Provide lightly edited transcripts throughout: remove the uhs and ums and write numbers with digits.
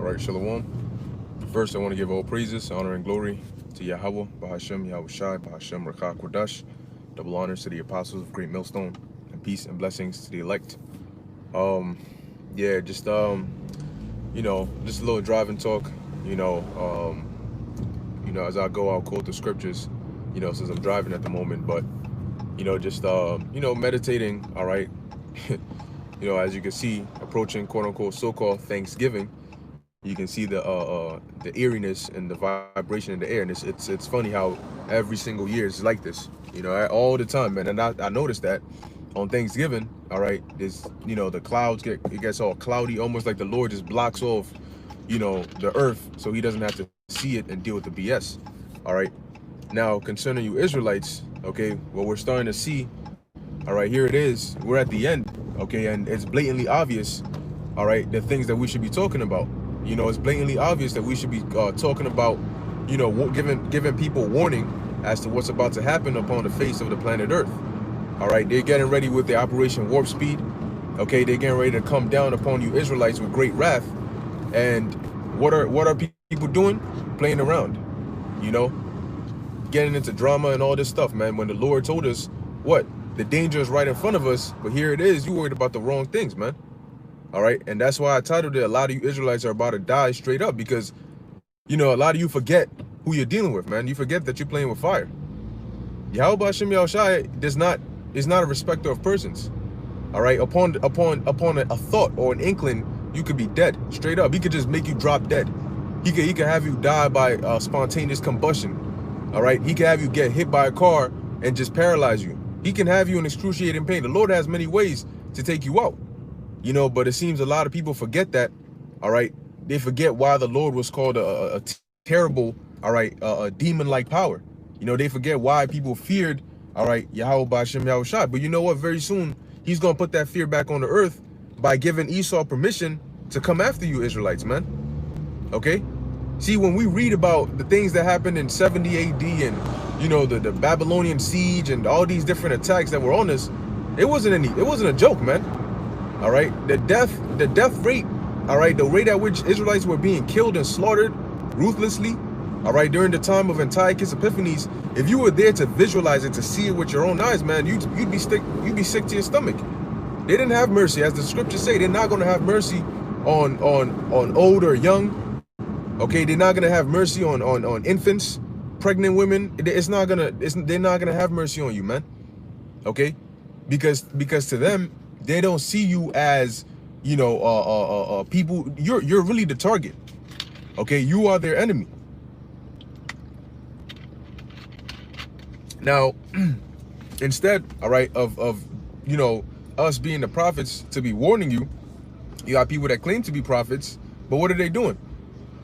All right, Shalom. First, I want to give all praises, honor, and glory to Yahweh, Bahashem, Yahweh Shai, Bahashem, Rakah, Kodash. Double honors to the apostles of Great Millstone, and peace and blessings to the elect. Yeah, just just a little driving talk. As I go, I'll quote the scriptures. Since I'm driving at the moment, but just meditating. All right. As you can see, approaching quote unquote so-called Thanksgiving. You can see the eeriness and the vibration in the air, and it's funny how every single year is like this, all the time, man. And I noticed that on Thanksgiving, all right, this, the clouds gets all cloudy, almost like the Lord just blocks off, the earth, so he doesn't have to see it and deal with the BS. All right. Now, concerning you Israelites, okay, what we're starting to see, all right, here it is. We're at the end, okay, and it's blatantly obvious, all right, the things that we should be talking about. It's blatantly obvious that we should be talking about, giving people warning as to what's about to happen upon the face of the planet Earth. All right, they're getting ready with their Operation Warp Speed. Okay, they're getting ready to come down upon you Israelites with great wrath. And what are people doing? Playing around, getting into drama and all this stuff, man. When the Lord told us what the danger is right in front of us, but here it is. You worried about the wrong things, man. All right, and that's why I titled it, a lot of you Israelites are about to die straight up, because, a lot of you forget who you're dealing with, man. You forget that you're playing with fire. Yahweh Hashem Yahweh Shai is not a respecter of persons. All right, upon a thought or an inkling, you could be dead straight up. He could just make you drop dead. He could have you die by spontaneous combustion. All right, he could have you get hit by a car and just paralyze you. He can have you in excruciating pain. The Lord has many ways to take you out. But it seems a lot of people forget that, all right? They forget why the Lord was called a terrible, all right, a demon-like power. They forget why people feared, all right, Yahweh B'Hashem Yahweh Shai. But you know what? Very soon, he's going to put that fear back on the earth by giving Esau permission to come after you Israelites, man. Okay? See, when we read about the things that happened in 70 AD and, the Babylonian siege and all these different attacks that were on us, it wasn't a joke, man. All right, the death rate, all right, the rate at which Israelites were being killed and slaughtered ruthlessly, all right, during the time of Antiochus Epiphanes. If you were there to visualize it, to see it with your own eyes, man, you'd be sick to your stomach. They didn't have mercy, as the scriptures say. They're not going to have mercy on old or young. Okay, they're not going to have mercy on infants, pregnant women. They're not gonna have mercy on you, man. Okay, because to them, they don't see you as, people. You're really the target. Okay, you are their enemy. Now, instead, all right, of us being the prophets to be warning you, you got people that claim to be prophets, but what are they doing?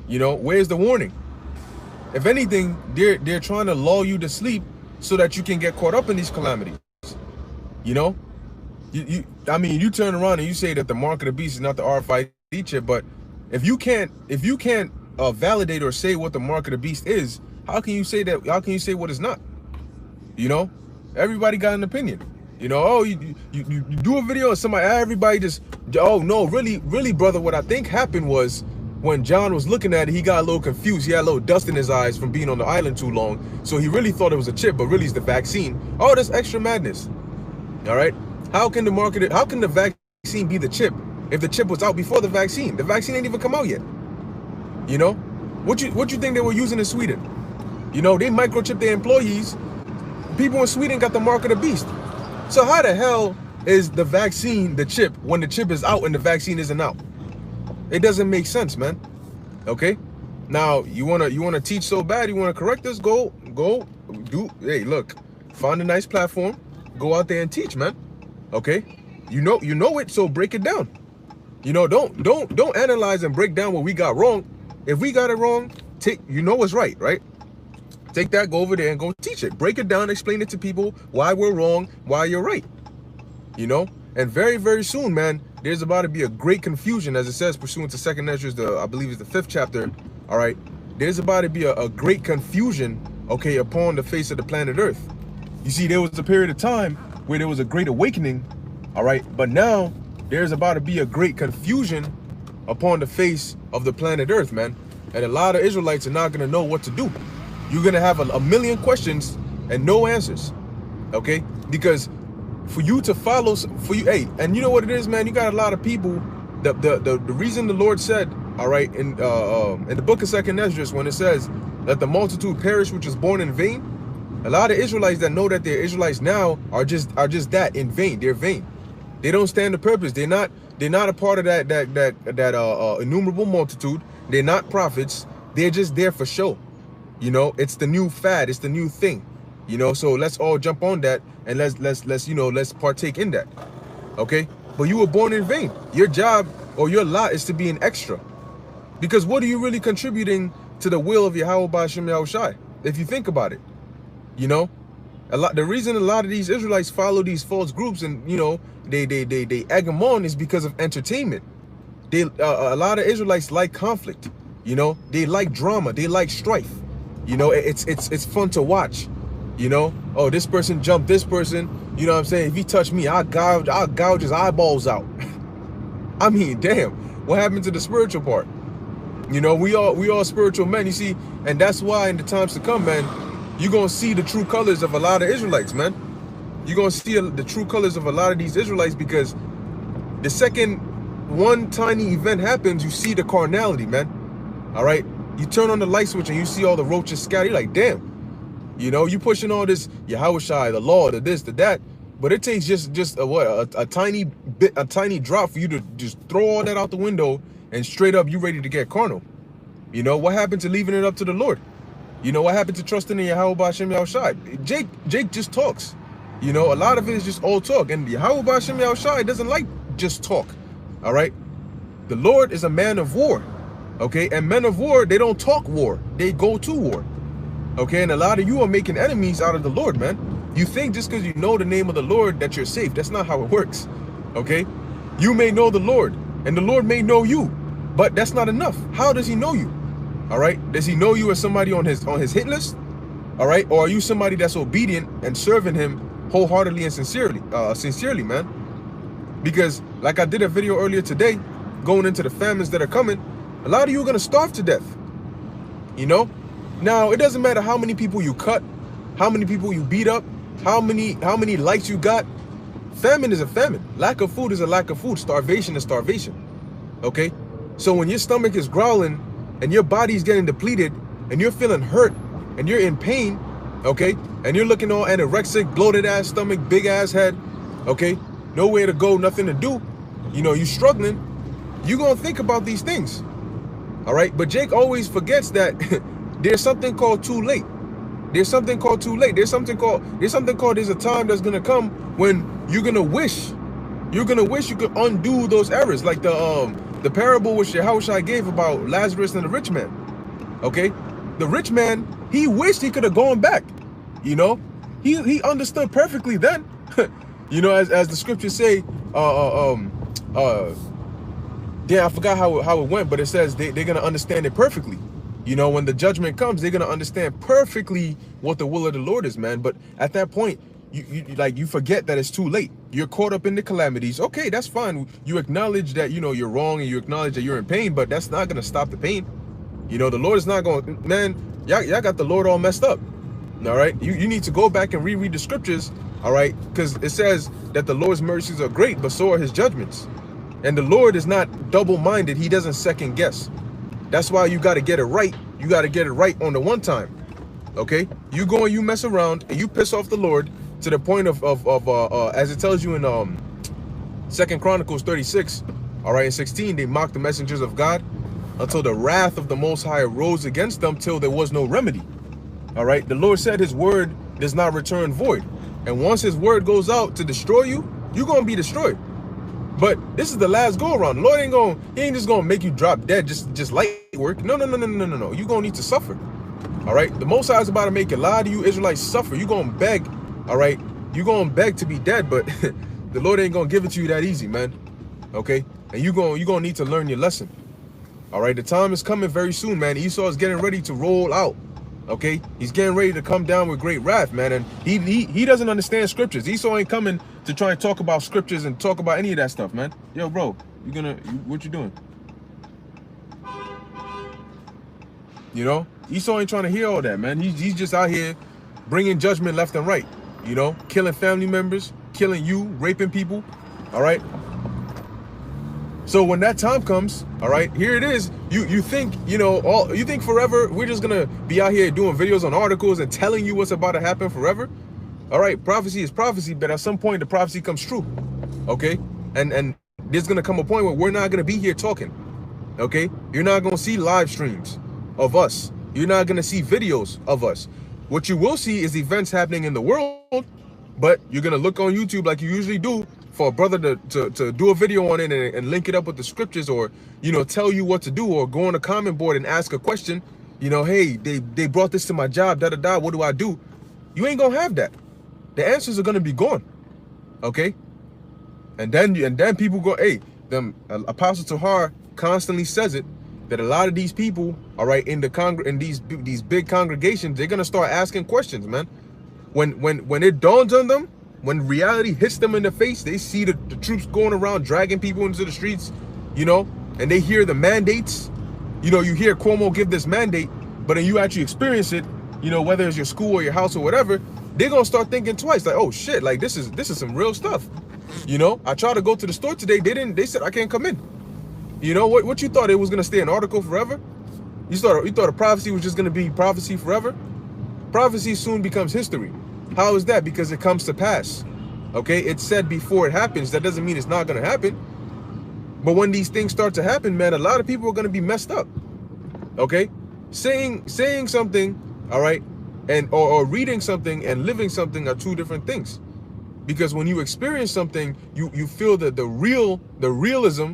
Where's the warning? If anything, they're trying to lull you to sleep so that you can get caught up in these calamities. You turn around and you say that the mark of the beast is not the RFID chip, but if you can't validate or say what the mark of the beast is, how can you say that? How can you say what it's not? Everybody got an opinion. You do a video and everybody just, oh no, really, brother, what I think happened was when John was looking at it, he got a little confused. He had a little dust in his eyes from being on the island too long, so he really thought it was a chip, but really it's the vaccine. Oh, that's extra madness. All right. How can the vaccine be the chip if the chip was out before the vaccine? The vaccine ain't even come out yet. What you think they were using in Sweden? They microchip their employees. People in Sweden got the mark of the beast. So how the hell is the vaccine the chip when the chip is out and the vaccine isn't out? It doesn't make sense, man. Okay? Now, you wanna teach so bad, you wanna correct us, go do. Hey, look, find a nice platform, go out there and teach, man. Okay, you know it, so break it down. Don't analyze and break down what we got wrong. If we got it wrong, what's right, right? Take that, go over there and go teach it. Break it down, explain it to people why we're wrong, why you're right. And very, very soon, man, there's about to be a great confusion, as it says, pursuant to 2nd Ezra, I believe it's the 5th chapter. All right, there's about to be a great confusion, okay, upon the face of the planet Earth. You see, there was a period of time where there was a great awakening, all right, but now there's about to be a great confusion, upon the face of the planet Earth, man. And a lot of Israelites are not going to know what to do. You're going to have a million questions and no answers, okay? Because for you to follow, hey, and you know what it is, man? You got a lot of people, the reason the Lord said, all right, in the book of 2nd Esdras, when it says, let the multitude perish which is born in vain, a lot of Israelites that know that they're Israelites now are just that, in vain. They're vain. They don't stand the purpose. They're not a part of that innumerable multitude. They're not prophets. They're just there for show. You know, it's the new fad. It's the new thing. You know, so let's all jump on that and let's partake in that. Okay? But you were born in vain. Your job or your lot is to be an extra. Because what are you really contributing to the will of Yahweh Ba'ashem Yahushai? If you think about it. You know? The reason a lot of these Israelites follow these false groups and, you know, they egg them on is because of entertainment. A lot of Israelites like conflict. You know? They like drama. They like strife. You know, it's fun to watch. You know, oh, this person jumped this person. You know what I'm saying? If he touched me, I'll gouge his eyeballs out. I mean, damn, what happened to the spiritual part? You know, we all spiritual men, you see, and that's why in the times to come, man, you're gonna see the true colors of a lot of Israelites, man. You're gonna see the true colors of a lot of these Israelites, because the second one tiny event happens, you see the carnality, man. All right, you turn on the light switch and you see all the roaches scattered. You're like, damn. You know, you pushing all this Yahushai, the law, the this, the that, but it takes just a tiny drop for you to just throw all that out the window and straight up you ready to get carnal. You know, what happened to leaving it up to the Lord? You know, what happened to trusting in Yahweh Ba'ashem Yahushai? Jake just talks. You know, a lot of it is just all talk, and Yahweh Ba'ashem Yahushai doesn't like just talk. All right, the Lord is a man of war. Okay, and men of war, they don't talk war, they go to war. Okay, and a lot of you are making enemies out of the Lord, man. You think just because you know the name of the Lord that you're safe. That's not how it works. Okay, you may know the Lord and the Lord may know you, but that's not enough. How does he know you? All right, does he know you as somebody on his hit list? All right, or are you somebody that's obedient and serving him wholeheartedly and sincerely, man? Because like I did a video earlier today, going into the famines that are coming, a lot of you are going to starve to death. You know, now it doesn't matter how many people you cut, how many people you beat up, how many likes you got. Famine is a famine. Lack of food is a lack of food. Starvation is starvation. Okay, so when your stomach is growling and your body's getting depleted and you're feeling hurt and you're in pain, okay, and you're looking all anorexic, bloated ass stomach, big ass head, okay, nowhere to go, nothing to do, you know, you struggling, you're gonna think about these things. All right, but Jake always forgets that there's something called too late. There's something called too late. There's a time that's gonna come when you're gonna wish you could undo those errors, like the parable which Yahushua gave about Lazarus and the rich man. Okay, the rich man, he wished he could have gone back. You know, he understood perfectly then. You know, as the scriptures say, yeah, I forgot how it went, but it says they're gonna understand it perfectly. You know, when the judgment comes, they're gonna understand perfectly what the will of the Lord is, man. But at that point, you forget that it's too late. You're caught up in the calamities. Okay, that's fine. You acknowledge that, you know, you're wrong, and you acknowledge that you're in pain, but that's not gonna stop the pain. You know, the Lord is not going, man, y'all got the Lord all messed up. All right, you need to go back and reread the scriptures. All right, because it says that the Lord's mercies are great, but so are his judgments. And the Lord is not double-minded. He doesn't second guess. That's why you got to get it right. You got to get it right on the one time. Okay, you mess around and you piss off the Lord to the point of as it tells you in 2nd Chronicles 36, all right, and 16, they mocked the messengers of God until the wrath of the Most High rose against them till there was no remedy. All right, the Lord said his word does not return void, and once his word goes out to destroy you, you're gonna be destroyed. But this is the last go around. The Lord he ain't just gonna make you drop dead just light work. No. You're gonna need to suffer. All right, the Most High is about to make a lot of you Israelites suffer. You're gonna beg. All right, you're gonna beg to be dead, but the Lord ain't gonna give it to you that easy, man. Okay, and you're gonna need to learn your lesson. All right, the time is coming very soon, man. Esau is getting ready to roll out. Okay, he's getting ready to come down with great wrath, man. And he doesn't understand scriptures. Esau ain't coming to try and talk about scriptures and talk about any of that stuff, man. Yo, bro, what you doing? You know, Esau ain't trying to hear all that, man. He's just out here bringing judgment left and right. You know, killing family members, killing you, raping people. All right. So when that time comes, all right, here it is. You think, you know, you think forever we're just gonna be out here doing videos on articles and telling you what's about to happen forever? All right, prophecy is prophecy, but at some point the prophecy comes true. Okay, and there's gonna come a point where we're not gonna be here talking. Okay, you're not gonna see live streams of us. You're not gonna see videos of us. What you will see is events happening in the world, but you're gonna look on YouTube like you usually do for a brother to do a video on it and link it up with the scriptures, or, you know, tell you what to do, or go on a comment board and ask a question. You know, hey, they brought this to my job, da da da. What do I do? You ain't gonna have that. The answers are gonna be gone. Okay, and then people go, hey, them Apostle Tahar constantly says it, that a lot of these people, all right, in these big congregations, they're gonna start asking questions, man. When it dawns on them, when reality hits them in the face, they see the troops going around dragging people into the streets, you know, and they hear the mandates. You know, you hear Cuomo give this mandate, but then you actually experience it, you know, whether it's your school or your house or whatever, they're gonna start thinking twice, like, oh shit, like this is some real stuff. You know, I tried to go to the store today, they said I can't come in. You know, what you thought, it was gonna stay an article forever? You thought a prophecy was just gonna be prophecy forever? Prophecy soon becomes history. How is that? Because it comes to pass. Okay, it's said before it happens. That doesn't mean it's not gonna happen. But when these things start to happen, man, a lot of people are gonna be messed up. Okay, saying something, all right, and or reading something and living something are two different things. Because when you experience something, you feel that the realism,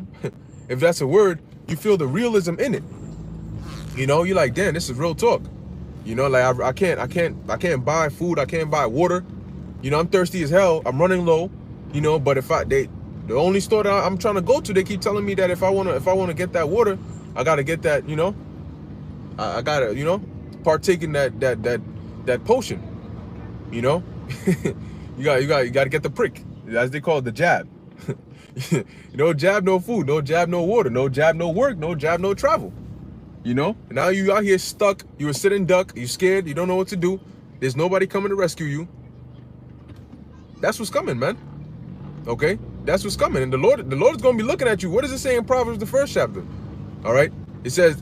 if that's a word, you feel the realism in it. You know, you're like, damn, this is real talk. You know, like I can't buy food, I can't buy water. You know, I'm thirsty as hell, I'm running low. You know, but the only store that I'm trying to go to, they keep telling me that if I wanna get that water, I gotta get that. You know, I gotta, you know, partake in that potion. You know, you gotta get the prick, as they call it, the jab. You know, jab no food, no jab no water, no jab no work, no jab no travel. You know, now you out here stuck, you a sitting duck, you scared, you don't know what to do, there's nobody coming to rescue you. That's what's coming, man. Okay, that's what's coming. And the Lord is going to be looking at you. What does it say in Proverbs, the 1st chapter? All right, it says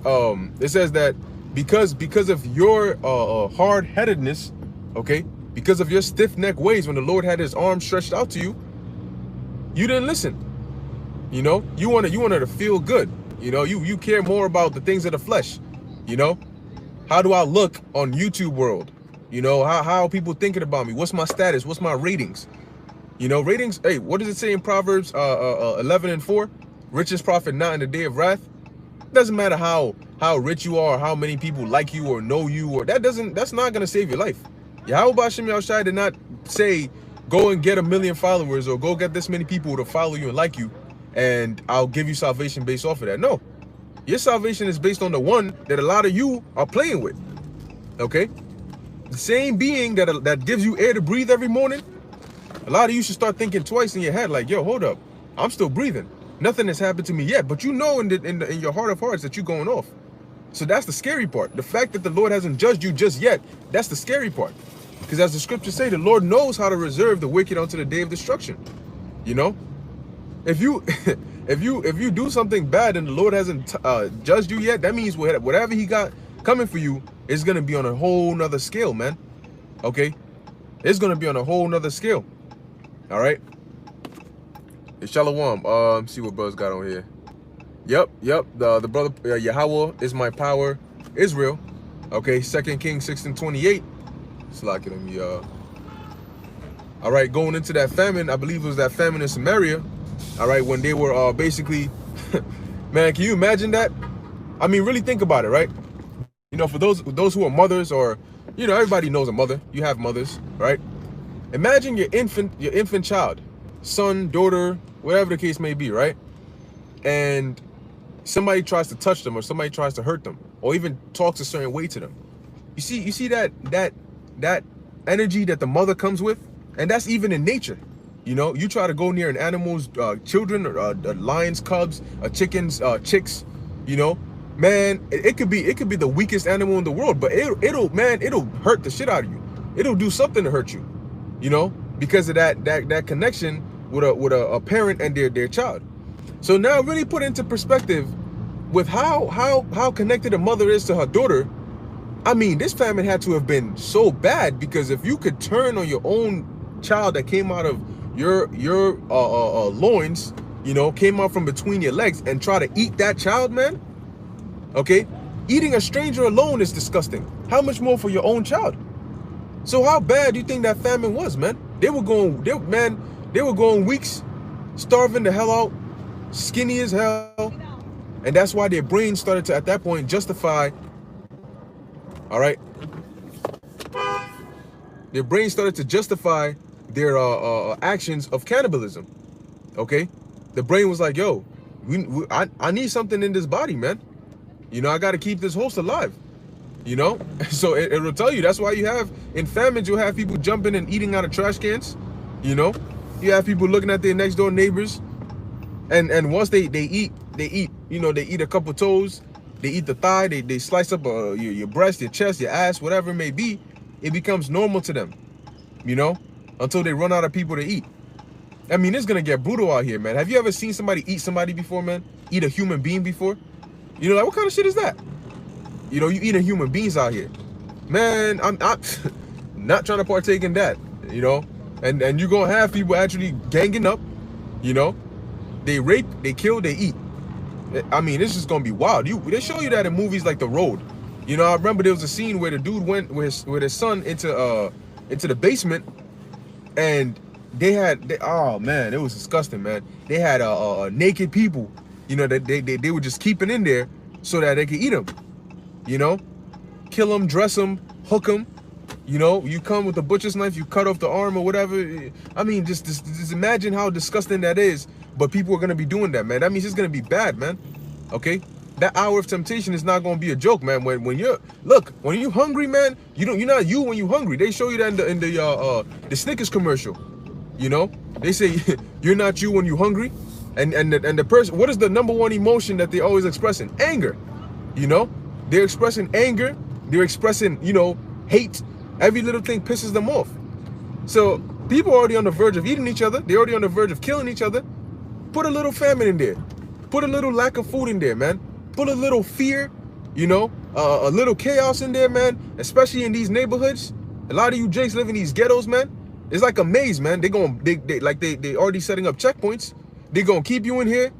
that because of your hard-headedness, okay, because of your stiff-necked ways, when the Lord had his arm stretched out to you, you didn't listen. You know, you wanted to feel good. You know, you care more about the things of the flesh. You know, how do I look on YouTube world? You know, how are people thinking about me? What's my status? What's my ratings? You know, ratings. Hey, what does it say in Proverbs 11:4? Richest profit not in the day of wrath. It doesn't matter how rich you are, or how many people like you or know you, or that's not gonna save your life. Yahweh Shem Yahushai did not say go and get 1 million followers or go get this many people to follow you and like you, and I'll give you salvation based off of that. No, your salvation is based on the one that a lot of you are playing with. Okay, the same being that gives you air to breathe every morning. A lot of you should start thinking twice in your head, like, yo, hold up, I'm still breathing. Nothing has happened to me yet, but you know in your heart of hearts that you're going off. So that's the scary part. The fact that the Lord hasn't judged you just yet, that's the scary part. Because as the scriptures say, the Lord knows how to reserve the wicked unto the day of destruction. You know, if you do something bad and the Lord hasn't judged you yet, that means whatever he got coming for you is going to be on a whole nother scale, man. Okay, it's going to be on a whole nother scale. All right. It's Shalom. See what brothers got on here. Yep. The brother Yahweh is my power, Israel. Okay, 2 Kings 6:28. Slacking on me, all right, going into that famine, I believe it was that famine in Samaria. All right, when they were basically, man, can you imagine that? I mean, really think about it, right? You know, for those who are mothers, or, you know, everybody knows a mother. You have mothers, right? Imagine your infant child, son, daughter, whatever the case may be, right? And somebody tries to touch them, or somebody tries to hurt them, or even talks a certain way to them. You see that energy that the mother comes with, and that's even in nature. You know, you try to go near an animal's children, or lions, cubs, chickens, chicks, you know, man, it could be the weakest animal in the world, but it'll hurt the shit out of you. It'll do something to hurt you, you know, because of that connection with a parent and their child. So now really put into perspective with how connected a mother is to her daughter. I mean, this famine had to have been so bad, because if you could turn on your own child that came out of your loins, you know, came out from between your legs, and try to eat that child, man. Okay, eating a stranger alone is disgusting. How much more for your own child? So how bad do you think that famine was, man? They were going weeks, starving the hell out, skinny as hell, and that's why their brains started to, at that point, justify. All right, their brains started to justify their actions of cannibalism. Okay, the brain was like, yo, I need something in this body, man. You know, I got to keep this host alive, you know? So it will tell you. That's why you have, in famines, you'll have people jumping and eating out of trash cans, you know? You have people looking at their next door neighbors. And once they eat, you know, they eat a couple toes, they eat the thigh, they slice up your breast, your chest, your ass, whatever it may be. It becomes normal to them, you know? Until they run out of people to eat. I mean, it's going to get brutal out here, man. Have you ever seen somebody eat somebody before, man? Eat a human being before? You know, like, what kind of shit is that? You know, you eating human beings out here. Man, I'm not trying to partake in that, you know? And you're going to have people actually ganging up, you know? They rape, they kill, they eat. I mean, it's just going to be wild. They show you that in movies like The Road. You know, I remember there was a scene where the dude went with his son into the basement, and oh man, it was disgusting, man. They had naked people, you know, that they were just keeping in there so that they could eat them, you know, kill them, dress them, hook them, you know. You come with a butcher's knife, you cut off the arm or whatever. I mean, just imagine how disgusting that is. But people are gonna be doing that, man. That means it's gonna be bad, man. Okay, that hour of temptation is not gonna be a joke, man. When you're hungry, man, you're not you when you're hungry. They show you that in the Snickers commercial. You know, they say you're not you when you're hungry, and the person, what is the number one emotion that they always expressing? Anger. You know, they're expressing anger. They're expressing, you know, hate. Every little thing pisses them off. So people are already on the verge of eating each other. They're already on the verge of killing each other. Put a little famine in there. Put a little lack of food in there, man. Put a little fear, you know, a little chaos in there, man. Especially in these neighborhoods. A lot of you Jakes live in these ghettos, man. It's like a maze, man. They already setting up checkpoints. They're gonna keep you in here.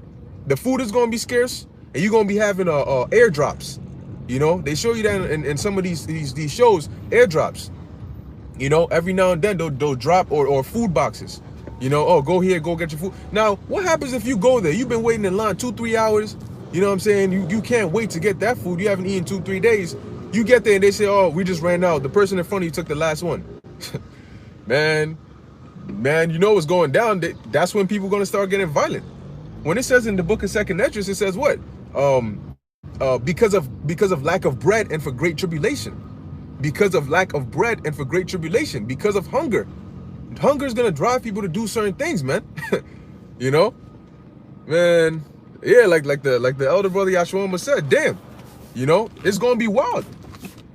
The food is gonna be scarce, and you're gonna be having airdrops. You know, they show you that in some of these shows, airdrops. You know, every now and then they'll drop or food boxes. You know, oh, go here, go get your food. Now, what happens if you go there? You've been waiting in line 2-3 hours. You know what I'm saying? You can't wait to get that food. You haven't eaten 2-3 days. You get there and they say, oh, we just ran out. The person in front of you took the last one. man, you know what's going down. That's when people are going to start getting violent. When it says in the book of 2nd Esdras, it says what? Because of lack of bread and for great tribulation. Because of lack of bread and for great tribulation. Because of hunger. Hunger is gonna drive people to do certain things, man. You know, man. Yeah, like the elder brother Yashua said. Damn, you know, it's gonna be wild.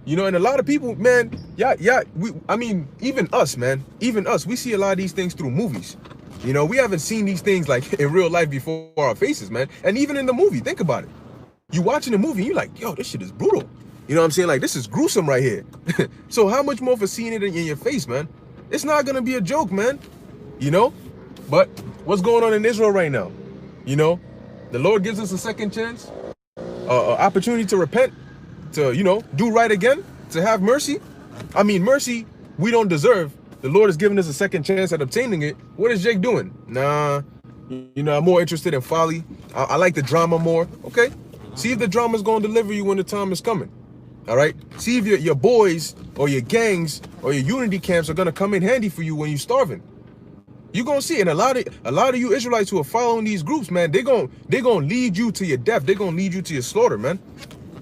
You know, and a lot of people, man. Yeah. I mean, even us, man. Even us. We see a lot of these things through movies. You know, we haven't seen these things like in real life before our faces, man. And even in the movie, think about it. You watching the movie, and you're like, yo, this shit is brutal. You know what I'm saying? Like, this is gruesome right here. So how much more for seeing it in your face, man? It's not going to be a joke, man. You know? But what's going on in Israel right now? You know? The Lord gives us a second chance. Opportunity to repent. To, you know, do right again. To have mercy. I mean, mercy we don't deserve. The Lord has given us a second chance at obtaining it. What is Jake doing? Nah. You know, I'm more interested in folly. I like the drama more. Okay? See if the drama's going to deliver you when the time is coming. All right? See if your boys or your gangs or your unity camps are going to come in handy for you when you're starving. You're going to see. And a lot of you Israelites who are following these groups, man, they're going to lead you to your death. They're going to lead you to your slaughter, man.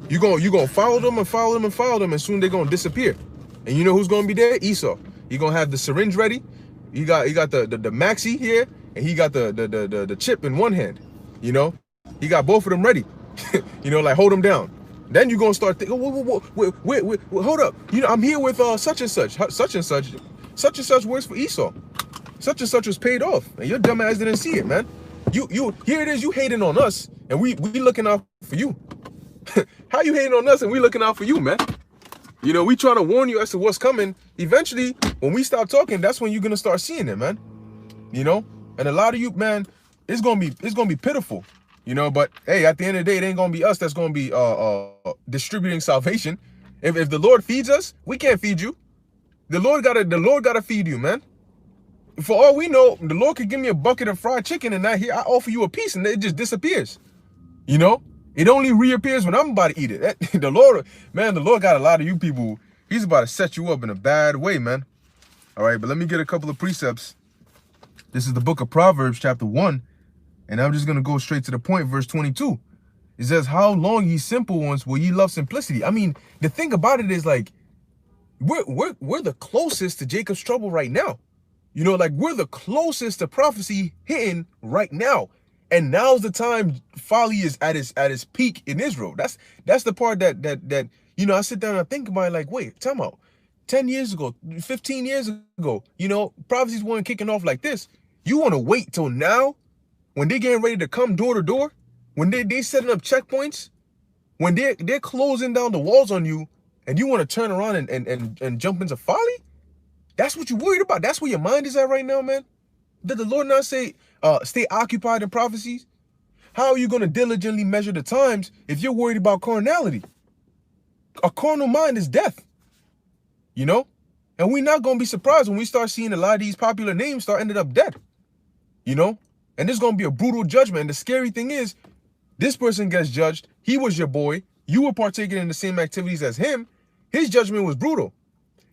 You're going to follow them and follow them and follow them, and soon they're going to disappear. And you know who's going to be there? Esau. You're going to have the syringe ready. You got the maxi here, and he got the chip in one hand. You know? He got both of them ready. You know, like hold them down. Then you're gonna start thinking, wait, hold up. You know, I'm here with such and such, such and such works for Esau. Such and such was paid off, and your dumb ass didn't see it, man. You here it is, you hating on us, and we looking out for you. How you hating on us and we looking out for you, man? You know, we trying to warn you as to what's coming. Eventually, when we stop talking, that's when you're gonna start seeing it, man. You know, and a lot of you, man, it's gonna be pitiful. You know, but hey, at the end of the day, it ain't gonna be us that's gonna be distributing salvation. If the Lord feeds us, we can't feed you. The Lord gotta feed you, man. For all we know, the Lord could give me a bucket of fried chicken and I offer you a piece and it just disappears. You know, it only reappears when I'm about to eat it. The Lord got a lot of you people. He's about to set you up in a bad way, man. All right, but let me get a couple of precepts. This is the book of Proverbs, chapter 1. And I'm just going to go straight to the point, verse 22. It says, how long, ye simple ones, will ye love simplicity? I mean, the thing about it is, like, we're the closest to Jacob's trouble right now. You know, like, we're the closest to prophecy hitting right now. And now's the time folly is at its peak in Israel. That's the part that you know, I sit down and I think about it, like, wait, time out. 10 years ago, 15 years ago, you know, prophecies weren't kicking off like this. You want to wait till now? When they're getting ready to come door to door, when they setting up checkpoints, when they're closing down the walls on you, and you want to turn around and jump into folly? That's what you're worried about. That's where your mind is at right now, man. Did the Lord not say, stay occupied in prophecies? How are you going to diligently measure the times if you're worried about carnality? A carnal mind is death, you know? And we're not going to be surprised when we start seeing a lot of these popular names start ended up dead, you know? And there's going to be a brutal judgment. And the scary thing is, this person gets judged. He was your boy. You were partaking in the same activities as him. His judgment was brutal.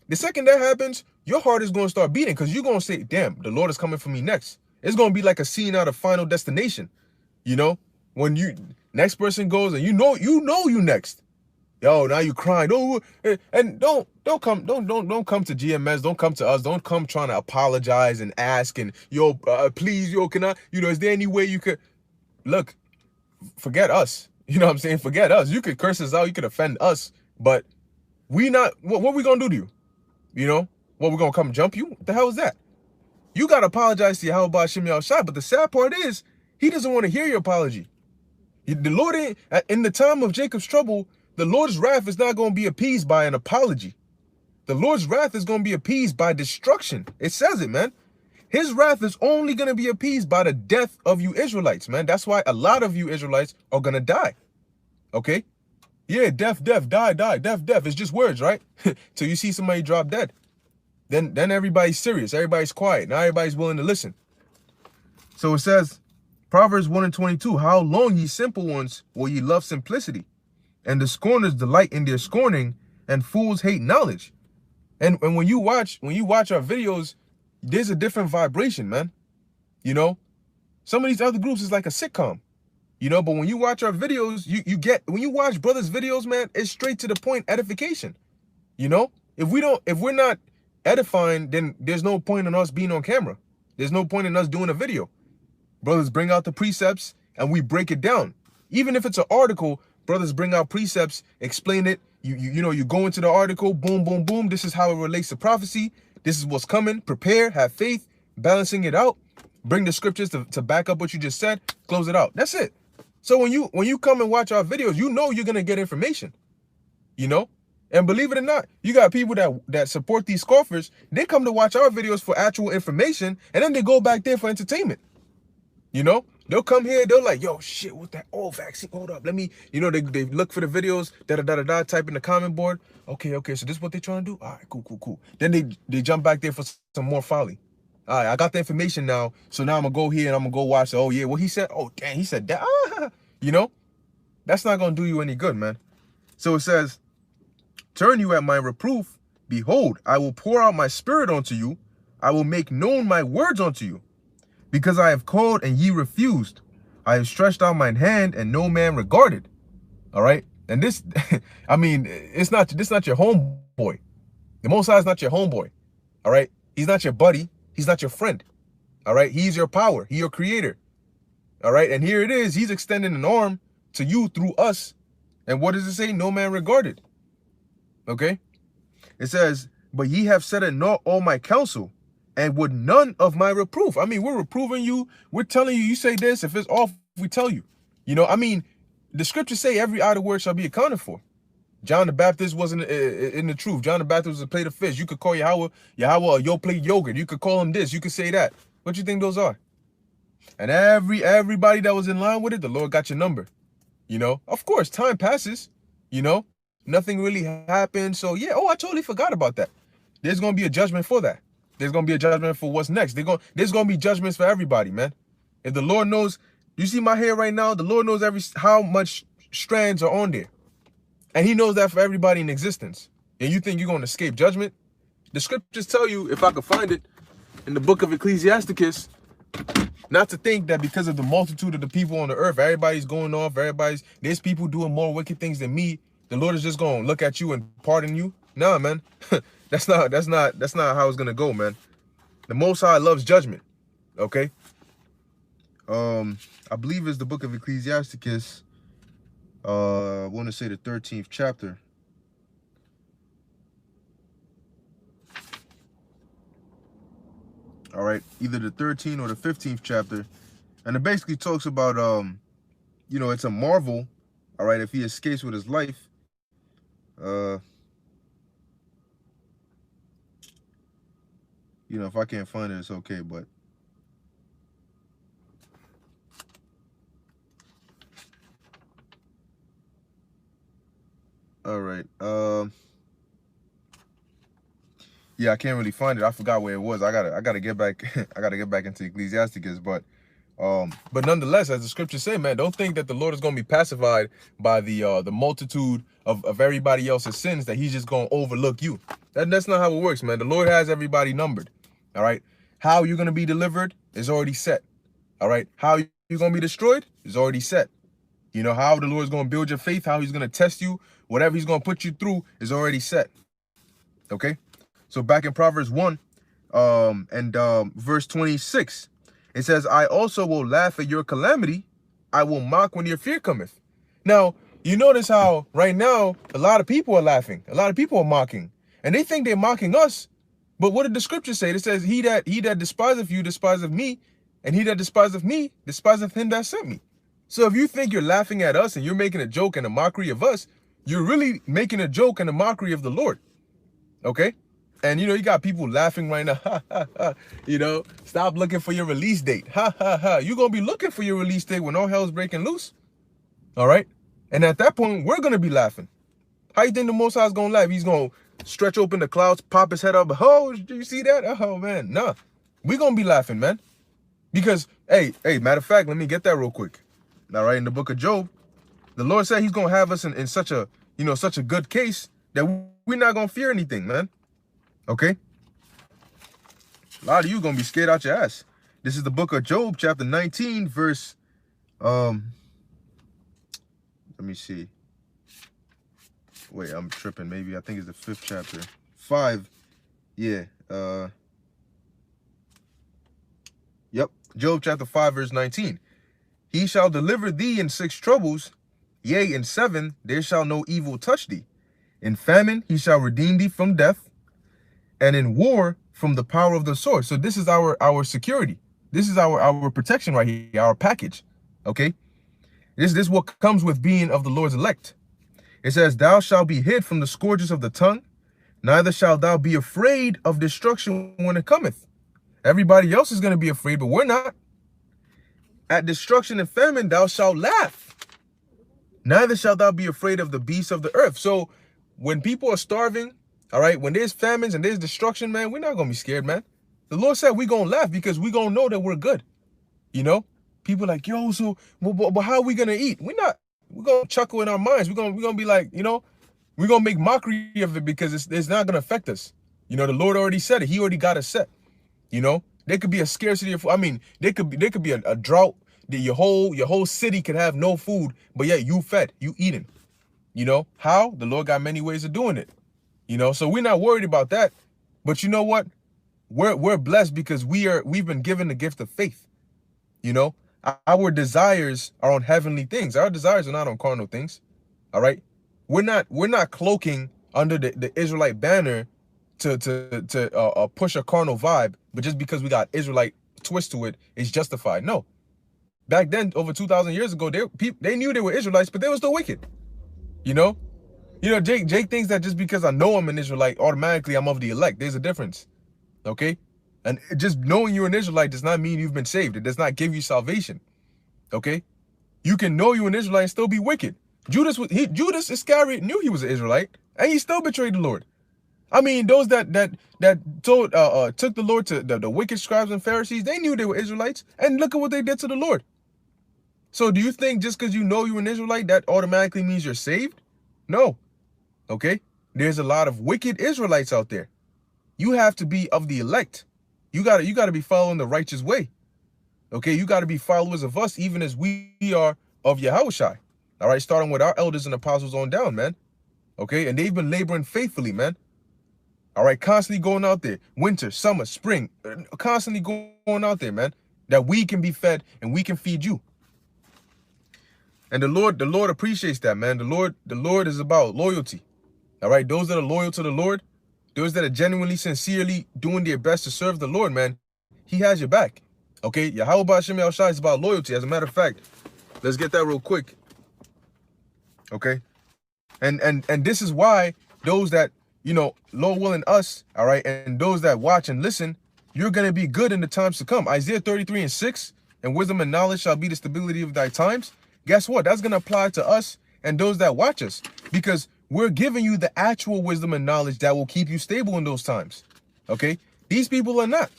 The second that happens, your heart is going to start beating because you're going to say, damn, the Lord is coming for me next. It's going to be like a scene out of Final Destination. You know, when next person goes and you know you next. Yo, now you crying. And don't come to GMS. Don't come to us. Don't come trying to apologize and ask and yo, please, yo, can I? You know, is there any way you could? Look, forget us. You know what I'm saying? Forget us. You could curse us out. You could offend us, but we not. What we gonna do to you? You know, what we gonna come jump you? What the hell is that? You gotta apologize to Yahweh Shimei Al-Shai. But the sad part is, he doesn't want to hear your apology. The Lord ain't in the time of Jacob's trouble. The Lord's wrath is not going to be appeased by an apology. The Lord's wrath is going to be appeased by destruction. It says it, man. His wrath is only going to be appeased by the death of you Israelites, man. That's why a lot of you Israelites are going to die. Okay? Yeah, death, die, death. It's just words, right? Till you see somebody drop dead. Then everybody's serious. Everybody's quiet. Now everybody's willing to listen. So it says, Proverbs 1:22, how long, ye simple ones, will ye love simplicity? And the scorners delight in their scorning, and fools hate knowledge. And when you watch our videos, there's a different vibration, man. You know, some of these other groups is like a sitcom, you know, but when you watch our videos, when you watch brothers' videos, man, it's straight to the point edification. You know, if we're not edifying, then there's no point in us being on camera. There's no point in us doing a video. Brothers bring out the precepts and we break it down. Even if it's an article, brothers bring out precepts, explain it. You know, you go into the article, boom, boom, boom. This is how it relates to prophecy. This is what's coming. Prepare, have faith, balancing it out. Bring the scriptures to back up what you just said. Close it out. That's it. So when you come and watch our videos, you know you're gonna get information. You know, and believe it or not, you got people that support these scoffers. They come to watch our videos for actual information, and then they go back there for entertainment. You know, they'll come here, they'll like, yo, shit, what that? Oh, vaccine, hold up, let me, you know, they look for the videos, type in the comment board. Okay, so this is what they're trying to do? All right, cool. Then they jump back there for some more folly. All right, I got the information now, so now I'm going to go here and I'm going to go watch. Oh, yeah, what he said? Oh, dang, he said that. You know, that's not going to do you any good, man. So it says, turn you at my reproof. Behold, I will pour out my spirit unto you. I will make known my words unto you. Because I have called and ye refused. I have stretched out mine hand and no man regarded. All right. And this, I mean, this not your homeboy. The Most High is not your homeboy. All right. He's not your buddy. He's not your friend. All right. He's your power. He's your creator. All right. And here it is. He's extending an arm to you through us. And what does it say? No man regarded. Okay? It says, but ye have set at naught all my counsel, and would none of my reproof. I mean, we're reproving you. We're telling you, you say this. If it's off, we tell you. You know, I mean, the scriptures say every idle word shall be accounted for. John the Baptist wasn't in the truth. John the Baptist was a plate of fish. You could call Yahweh a yo plate yogurt. You could call him this. You could say that. What you think those are? And everybody that was in line with it, the Lord got your number. You know, of course, time passes. You know, nothing really happened. So yeah, oh, I totally forgot about that. There's gonna be a judgment for that. There's gonna be a judgment for what's next. There's gonna be judgments for everybody, man. If the Lord knows, you see my hair right now, the Lord knows how much strands are on there. And he knows that for everybody in existence. And you think you're going to escape judgment? The scriptures tell you, if I could find it, in the book of Ecclesiasticus, not to think that because of the multitude of the people on the earth, everybody's going off, there's people doing more wicked things than me, the Lord is just going to look at you and pardon you. Nah, man. That's not how it's going to go, man. The Most High loves judgment. Okay? I believe it's the book of Ecclesiasticus. I want to say the 13th chapter. All right, either the 13th or the 15th chapter. And it basically talks about, you know, it's a marvel, all right, if he escapes with his life. You know, if I can't find it, it's okay, but. All right. Yeah, I can't really find it. I forgot where it was. I gotta get back. I gotta get back into Ecclesiasticus. But nonetheless, as the scriptures say, man, don't think that the Lord is gonna be pacified by the multitude of everybody else's sins, that he's just gonna overlook you. That's not how it works, man. The Lord has everybody numbered. All right. How you're gonna be delivered is already set. All right. How you're gonna be destroyed is already set. You know, how the Lord is going to build your faith, how he's going to test you, whatever he's going to put you through is already set. Okay? So back in Proverbs 1 verse 26, it says, I also will laugh at your calamity. I will mock when your fear cometh. Now, you notice how right now a lot of people are laughing. A lot of people are mocking. And they think they're mocking us. But what did the scripture say? It says, he that despiseth you despiseth me, and he that despiseth me despiseth him that sent me. So if you think you're laughing at us and you're making a joke and a mockery of us, you're really making a joke and a mockery of the Lord. Okay? And, you know, you got people laughing right now. Ha, ha, ha. You know, stop looking for your release date. Ha, ha, ha. You're going to be looking for your release date when all hell's breaking loose. All right? And at that point, we're going to be laughing. How you think the Most High is going to laugh? He's going to stretch open the clouds, pop his head up. Oh, do you see that? Oh, man. Nah. We're going to be laughing, man. Because, hey, matter of fact, let me get that real quick. All right, in the book of Job, the Lord said he's going to have us in such a, you know, such a good case that we're not going to fear anything, man. Okay? A lot of you going to be scared out your ass. This is the book of Job, chapter 19, verse, let me see. Wait, I'm tripping. Maybe I think it's the 5th chapter. 5. Yeah. Yep. Job chapter 5, verse 19. He shall deliver thee in 6 troubles, yea, in 7 there shall no evil touch thee. In famine he shall redeem thee from death, and in war from the power of the sword. So this is our security. This is our protection right here, our package. Okay? This is what comes with being of the Lord's elect. It says, thou shalt be hid from the scourges of the tongue, neither shalt thou be afraid of destruction when it cometh. Everybody else is going to be afraid, but we're not. At destruction and famine, thou shalt laugh. Neither shalt thou be afraid of the beasts of the earth. So when people are starving, all right, when there's famines and there's destruction, man, we're not going to be scared, man. The Lord said we're going to laugh because we're going to know that we're good. You know, people like, yo, so but how are we going to eat? We're going to chuckle in our minds. We're going to be like, you know, we're going to make mockery of it because it's not going to affect us. You know, the Lord already said it. He already got us set. You know, there could be a scarcity of food. I mean, there could be a drought. Your whole city could have no food, but yet you fed, you eating. You know how? The Lord got many ways of doing it. You know, so we're not worried about that. But you know what? We're blessed because we've been given the gift of faith. You know, Our desires are on heavenly things. Our desires are not on carnal things. All right. We're not cloaking under the Israelite banner to push a carnal vibe, but just because we got Israelite twist to it is justified. No. Back then, over 2,000 years ago, they knew they were Israelites, but they were still wicked. You know? Jake thinks that just because I know I'm an Israelite, automatically I'm of the elect. There's a difference. Okay? And just knowing you're an Israelite does not mean you've been saved. It does not give you salvation. Okay? You can know you're an Israelite and still be wicked. Judas Iscariot knew he was an Israelite, and he still betrayed the Lord. I mean, those that took the Lord to the wicked scribes and Pharisees, they knew they were Israelites, and look at what they did to the Lord. So do you think just because you know you're an Israelite, that automatically means you're saved? No. Okay? There's a lot of wicked Israelites out there. You have to be of the elect. You gotta be following the righteous way. Okay? You gotta be followers of us, even as we are of Yahushua. All right? Starting with our elders and apostles on down, man. Okay? And they've been laboring faithfully, man. All right? Constantly going out there. Winter, summer, spring. Constantly going out there, man. That we can be fed and we can feed you. And the Lord appreciates that, man. The Lord is about loyalty. All right? Those that are loyal to the Lord, those that are genuinely, sincerely doing their best to serve the Lord, man, he has your back. Okay? Yahweh B'Shem Yahushua is about loyalty. As a matter of fact, let's get that real quick. Okay? And this is why those that, Lord willing us, all right, and those that watch and listen, you're going to be good in the times to come. Isaiah 33:6, and wisdom and knowledge shall be the stability of thy times. Guess what? That's going to apply to us and those that watch us, because we're giving you the actual wisdom and knowledge that will keep you stable in those times. Okay? These people are not.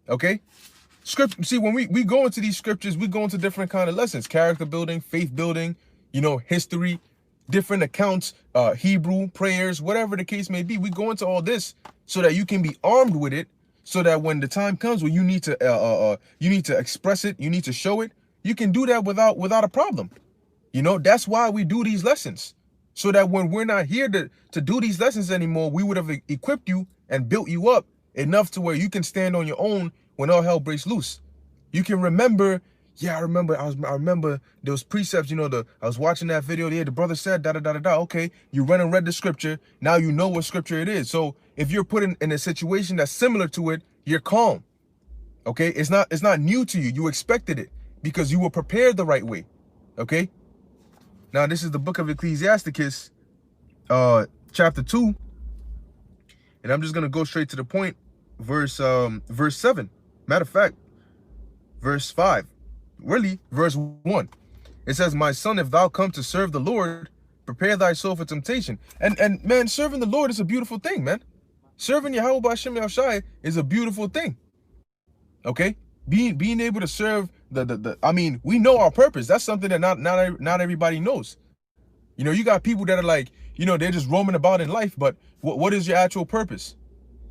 Okay? See, when we go into these scriptures, we go into different kind of lessons: character building, faith building, history, different accounts, Hebrew, prayers, whatever the case may be. We go into all this so that you can be armed with it, so that when the time comes where you need to express it, you need to show it, you can do that without a problem. That's why we do these lessons. So that when we're not here to do these lessons anymore, we would have equipped you and built you up enough to where you can stand on your own when all hell breaks loose. You can remember, I remember those precepts, I was watching that video, the brother said, da-da-da-da-da. Okay, you went and read the scripture, now you know what scripture it is. So if you're put in a situation that's similar to it, you're calm. Okay, it's not new to you. You expected it because you were prepared the right way. Okay? Now this is the book of Ecclesiasticus, chapter 2. And I'm just gonna go straight to the point. Verse 7. Matter of fact, verse 5. Really, verse 1. It says, "My son, if thou come to serve the Lord, prepare thy soul for temptation." And man, serving the Lord is a beautiful thing, man. Serving Yahweh B'Shem Yahushua is a beautiful thing. Okay? Being able to serve I mean, we know our purpose. That's something that not everybody knows. You got people that are like, they're just roaming about in life, but what is your actual purpose?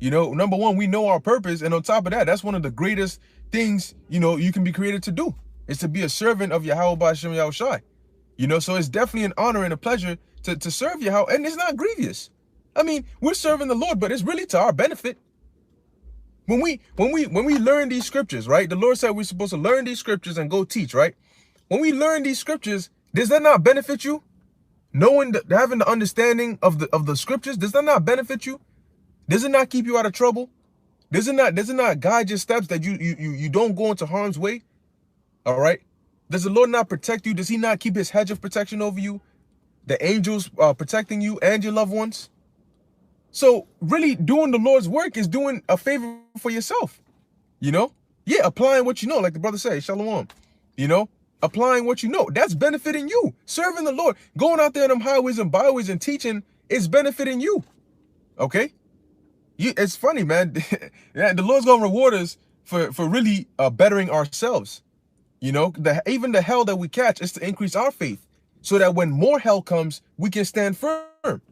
Number one, we know our purpose, and on top of that, that's one of the greatest things, you can be created to do, is to be a servant of Yahweh B'Shem Yahushua. So it's definitely an honor and a pleasure to serve Yahweh, and it's not grievous. I mean, we're serving the Lord, but it's really to our benefit. When we learn these scriptures, right? The Lord said we're supposed to learn these scriptures and go teach, right? When we learn these scriptures, does that not benefit you? Having the understanding of the scriptures, does that not benefit you? Does it not keep you out of trouble? Does it not guide your steps that you don't go into harm's way? All right? Does the Lord not protect you? Does he not keep his hedge of protection over you? The angels protecting you and your loved ones? So really doing the Lord's work is doing a favor for yourself. Yeah, applying what you know, like the brother said, Shalom. Applying what you know, that's benefiting you. Serving the Lord, going out there in them highways and byways and teaching is benefiting you. Okay? It's funny, man. Yeah, the Lord's gonna reward us for really bettering ourselves. Even the hell that we catch is to increase our faith, so that when more hell comes, we can stand firm.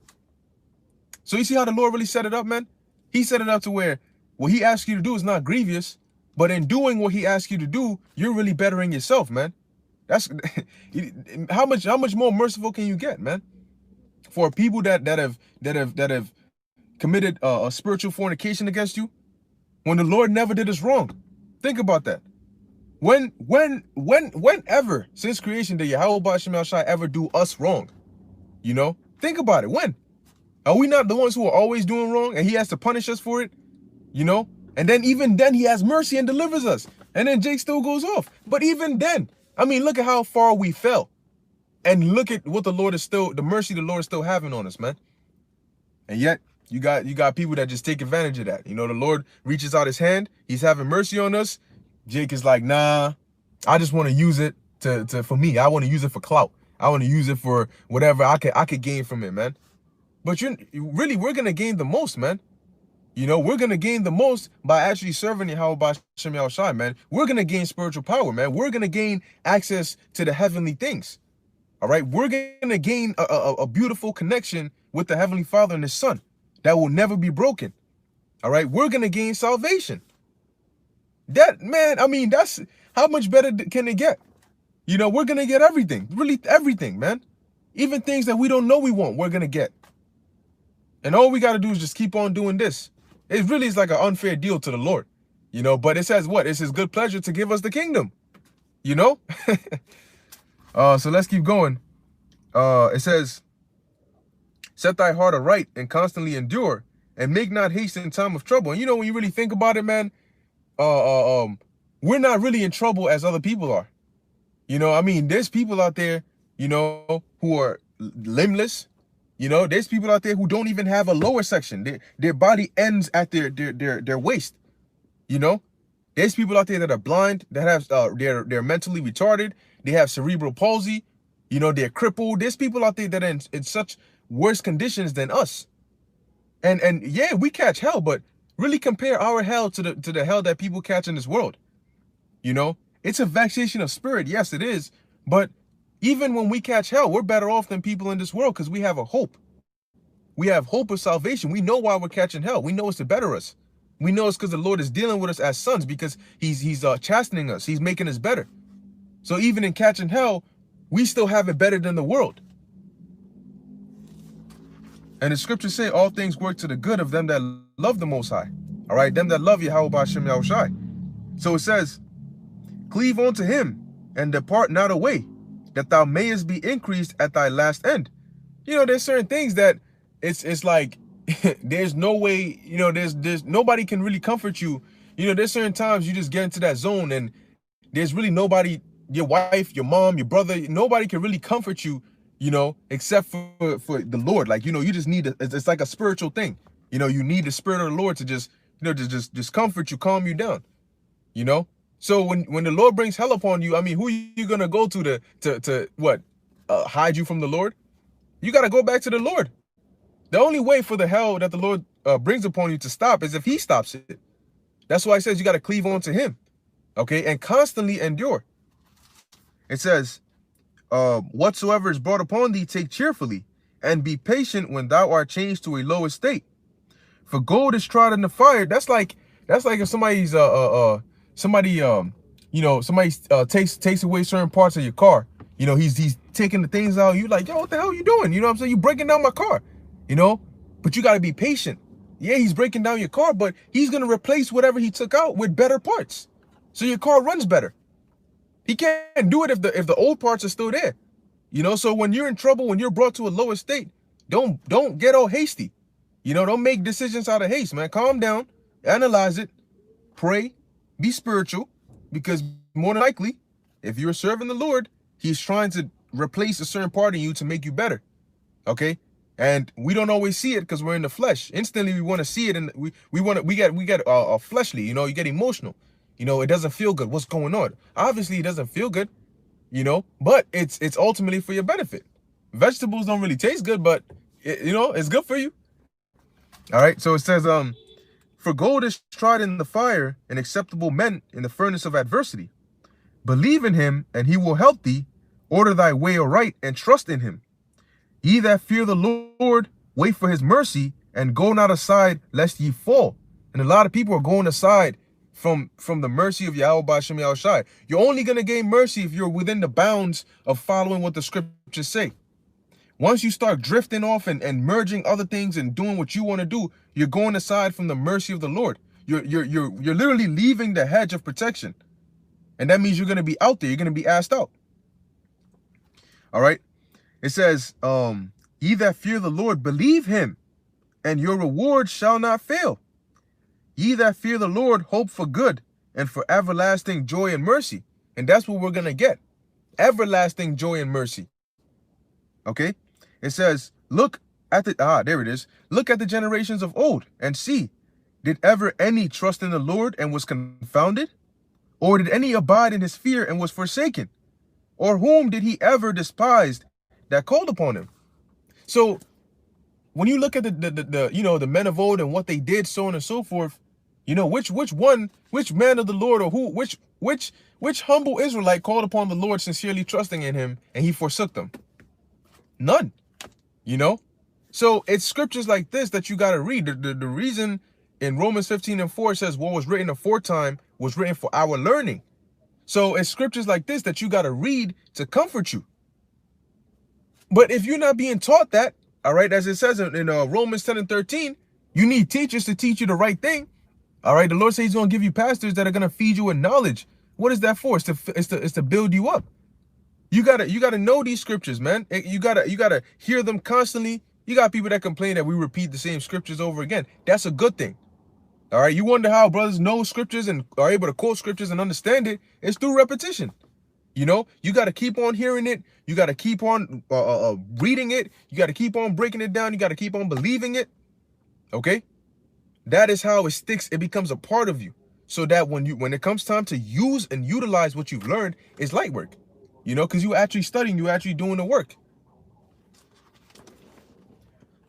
So you see how the Lord really set it up, man? He set it up to where what he asks you to do is not grievous, but in doing what he asks you to do, you're really bettering yourself, man. That's how much more merciful can you get, man? For people that have committed a spiritual fornication against you, when the Lord never did us wrong. Think about that. Whenever since creation did Yahweh Ba'Shem Yahushai ever do us wrong? You know, think about it. When? Are we not the ones who are always doing wrong and he has to punish us for it? You know? And then even then he has mercy and delivers us. And then Jake still goes off. But even then, I mean, look at how far we fell. And look at what the mercy the Lord is still having on us, man. And yet, you got people that just take advantage of that. You know, the Lord reaches out his hand. He's having mercy on us. Jake is like, nah, I just want to use it for me. I want to use it for clout. I want to use it for whatever I could gain from it, man. But we're going to gain the most, man. You know, we're going to gain the most by actually serving Yahweh Ba'Shem Yahushai, man. We're going to gain spiritual power, man. We're going to gain access to the heavenly things. All right, we're going to gain a beautiful connection with the Heavenly Father and his Son that will never be broken. All right, we're going to gain salvation. That, man, I mean, that's how much better can it get? You know, we're going to get everything, really everything, man. Even things that we don't know we want, we're going to get. And all we got to do is just keep on doing this. It really is like an unfair deal to the Lord, you know, but it says what? It's his good pleasure to give us the kingdom, you know? So let's keep going. It says, set thy heart aright and constantly endure and make not haste in time of trouble. And you know, when you really think about it, man, we're not really in trouble as other people are. You know, I mean, there's people out there, you know, who are limbless. You know, there's people out there who don't even have a lower section. Their body ends at their waist. You know, there's people out there that are blind, that have they're mentally retarded. They have cerebral palsy. You know, they're crippled. There's people out there that are in such worse conditions than us. And yeah, we catch hell, but really compare our hell to the hell that people catch in this world. You know, it's a vexation of spirit. Yes, it is. But even when we catch hell, we're better off than people in this world because we have a hope. We have hope of salvation. We know why we're catching hell. We know it's to better us. We know it's because the Lord is dealing with us as sons, because he's chastening us. He's making us better. So even in catching hell, we still have it better than the world. And the scriptures say all things work to the good of them that love the Most High. All right, them that love Yahweh Ba'Shem Yahushai. So it says, cleave unto him and depart not away, that thou mayest be increased at thy last end. You know, there's certain things that it's like there's no way, you know, there's nobody can really comfort you. You know, there's certain times you just get into that zone and there's really nobody, your wife, your mom, your brother, nobody can really comfort you, you know, except for the Lord. Like, you know, you just need it's like a spiritual thing. You know, you need the Spirit of the Lord to just, you know, just comfort you, calm you down, you know? So when the Lord brings hell upon you, I mean, who are you going to go to what? Hide you from the Lord? You got to go back to the Lord. The only way for the hell that the Lord brings upon you to stop is if he stops it. That's why it says you got to cleave on to him. Okay. And constantly endure. It says, whatsoever is brought upon thee, take cheerfully and be patient when thou art changed to a low estate. For gold is tried in the fire. That's like if somebody's somebody takes away certain parts of your car. You know, he's taking the things out. You like, yo, what the hell are you doing? You know what I'm saying? You breaking down my car, you know, but you got to be patient. Yeah, he's breaking down your car, but he's going to replace whatever he took out with better parts. So your car runs better. He can't do it if the old parts are still there. You know, so when you're in trouble, when you're brought to a lower state, don't get all hasty. You know, don't make decisions out of haste, man. Calm down, analyze it, pray, be spiritual, because more than likely, if you're serving the Lord, he's trying to replace a certain part in you to make you better. Okay? And we don't always see it because we're in the flesh. Instantly, we want to see it, and we get fleshly. You know, you get emotional. You know, it doesn't feel good. What's going on? Obviously, it doesn't feel good. You know, but it's ultimately for your benefit. Vegetables don't really taste good, but you know, it's good for you. All right. So it says, for gold is tried in the fire, and acceptable men in the furnace of adversity. Believe in him, and he will help thee. Order thy way aright, and trust in him. Ye that fear the Lord, wait for his mercy, and go not aside, lest ye fall. And a lot of people are going aside from the mercy of Yahweh Ba'Shem Yahushai. You're only going to gain mercy if you're within the bounds of following what the scriptures say. Once you start drifting off and merging other things and doing what you want to do, you're going aside from the mercy of the Lord. You're literally leaving the hedge of protection. And that means you're going to be out there. You're going to be asked out. All right. It says, ye that fear the Lord, believe him, and your reward shall not fail. Ye that fear the Lord, hope for good, and for everlasting joy and mercy. And that's what we're going to get. Everlasting joy and mercy. Okay. It says, look at the, there it is. Look at the generations of old and see, did ever any trust in the Lord and was confounded? Or did any abide in his fear and was forsaken? Or whom did he ever despise that called upon him? So when you look at the men of old and what they did, so on and so forth, which man of the Lord, or which humble Israelite called upon the Lord sincerely trusting in him and he forsook them? None. So it's scriptures like this that you got to read. The reason in Romans 15:4 says what was written aforetime was written for our learning. So it's scriptures like this that you got to read to comfort you. But if you're not being taught that, all right, as it says in Romans 10:13, you need teachers to teach you the right thing. All right, the Lord says he's going to give you pastors that are going to feed you with knowledge. What is that for? It's to build you up. You gotta know these scriptures, man. You gotta hear them constantly. You got people that complain that we repeat the same scriptures over again. That's a good thing. All right, you wonder how brothers know scriptures and are able to quote scriptures and understand it. It's through repetition. You got to keep on hearing it. You got to keep on reading it. You got to keep on breaking it down. You got to keep on believing it. Okay, that is how it sticks. It becomes a part of you, so that when it comes time to use and utilize what you've learned, it's light work. Because you actually studying, you actually doing the work.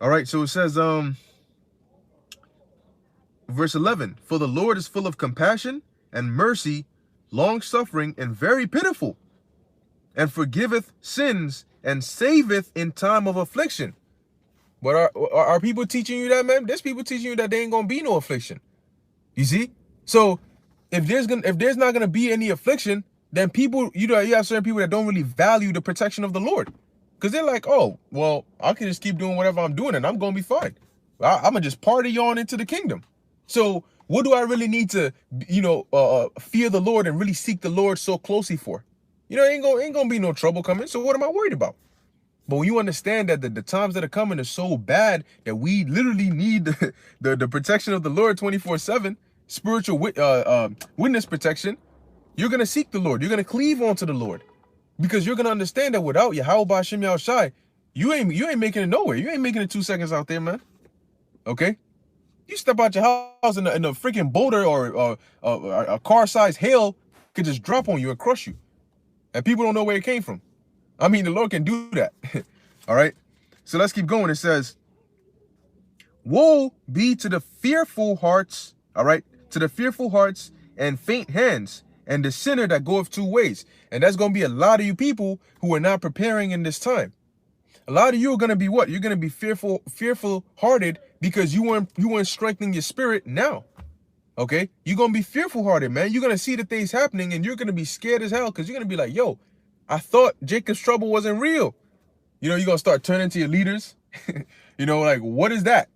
All right, so it says, verse 11, for the Lord is full of compassion and mercy, long-suffering, and very pitiful, and forgiveth sins, and saveth in time of affliction. But are people teaching you that, man? There's people teaching you that there ain't gonna be no affliction. You see? So if there's not gonna be any affliction, then people, you have certain people that don't really value the protection of the Lord. Because they're like, oh, well, I can just keep doing whatever I'm doing and I'm gonna be fine. I'm gonna just party on into the kingdom. So what do I really need to, fear the Lord and really seek the Lord so closely for? Ain't gonna be no trouble coming. So what am I worried about? But when you understand that the times that are coming are so bad that we literally need the protection of the Lord 24/7, spiritual witness protection, you're gonna seek the Lord. You're gonna cleave onto the Lord, because you're gonna understand that without Yahweh B'Shem Yahushai, you ain't making it nowhere. You ain't making it 2 seconds out there, man. Okay. You step out your house and a freaking boulder or a car-sized hail could just drop on you and crush you. And people don't know where it came from. I mean, the Lord can do that. All right. So let's keep going. It says, woe be to the fearful hearts. All right. To the fearful hearts and faint hands and the sinner that goeth 2 ways. And that's going to be a lot of you people who are not preparing in this time. A lot of you are going to be what? You're going to be fearful hearted because you weren't strengthening your spirit now. Okay. You're going to be fearful hearted, man. You're going to see the things happening and you're going to be scared as hell because you're going to be like, yo, I thought Jacob's trouble wasn't real. You're going to start turning to your leaders. Like, what is that?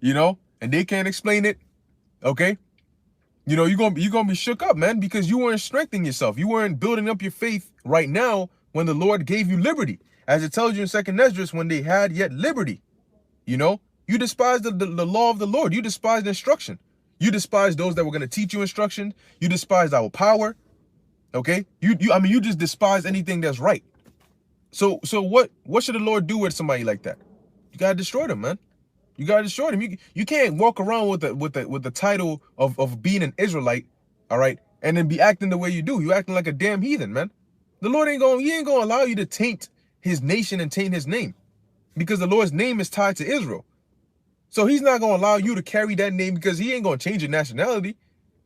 And they can't explain it. Okay. You're going to be shook up, man, because you weren't strengthening yourself. You weren't building up your faith right now when the Lord gave you liberty. As it tells you in 2nd Esdras, when they had yet liberty, you despised the law of the Lord. You despised instruction. You despised those that were going to teach you instruction. You despised our power. Okay. You just despise anything that's right. So what should the Lord do with somebody like that? You got to destroy them, man. You got to destroy them. You can't walk around with the title of being an Israelite. All right. And then be acting the way you do. You acting like a damn heathen, man. The Lord ain't going to allow you to taint his nation and taint his name, because the Lord's name is tied to Israel. So he's not going to allow you to carry that name, because he ain't going to change your nationality.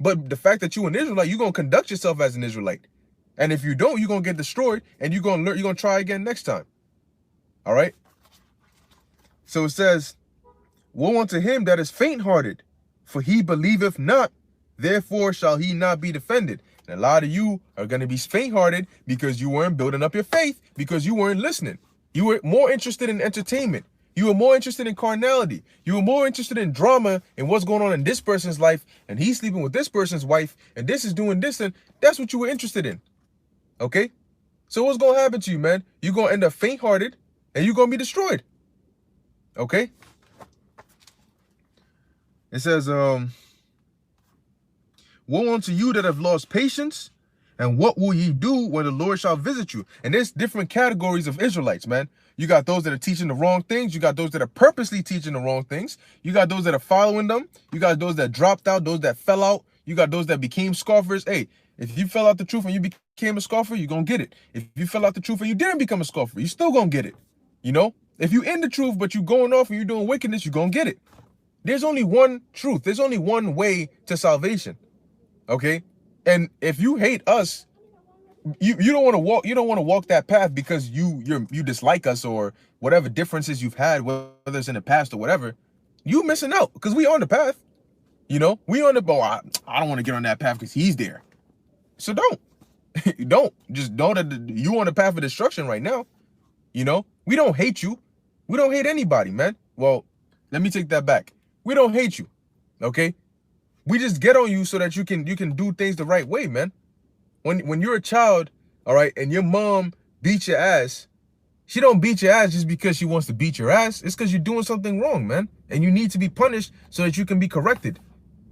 But the fact that you're an Israelite, you're going to conduct yourself as an Israelite. And if you don't, you're going to get destroyed and you're going to try again next time. All right. So it says, woe unto him that is faint-hearted, for he believeth not, therefore shall he not be defended. And a lot of you are going to be faint-hearted because you weren't building up your faith, because you weren't listening. You were more interested in entertainment. You were more interested in carnality. You were more interested in drama and what's going on in this person's life, and he's sleeping with this person's wife, and this is doing this, and that's what you were interested in. Okay? So what's going to happen to you, man? You're going to end up faint-hearted, and you're going to be destroyed. Okay? It says, woe unto you that have lost patience, and what will ye do when the Lord shall visit you? And there's different categories of Israelites, man. You got those that are teaching the wrong things. You got those that are purposely teaching the wrong things. You got those that are following them. You got those that dropped out, those that fell out. You got those that became scoffers. Hey, if you fell out the truth and you became a scoffer, you're going to get it. If you fell out the truth and you didn't become a scoffer, you're still going to get it. You know? If you in the truth, but you going off and you're doing wickedness, you're going to get it. There's only one truth. There's only one way to salvation. Okay? And if you hate us, you don't want to walk that path because you dislike us or whatever differences you've had, whether it's in the past or whatever. You missing out because we on the path. You know, we on the I don't want to get on that path because he's there. So don't. Just know that you on the path of destruction right now. You know, we don't hate you. We don't hate anybody, man. Well, let me take that back. We don't hate you. Okay? We just get on you so that you can do things the right way, man. When you're a child, all right, and your mom beats your ass, she don't beat your ass just because she wants to beat your ass. It's because you're doing something wrong, man. And you need to be punished so that you can be corrected.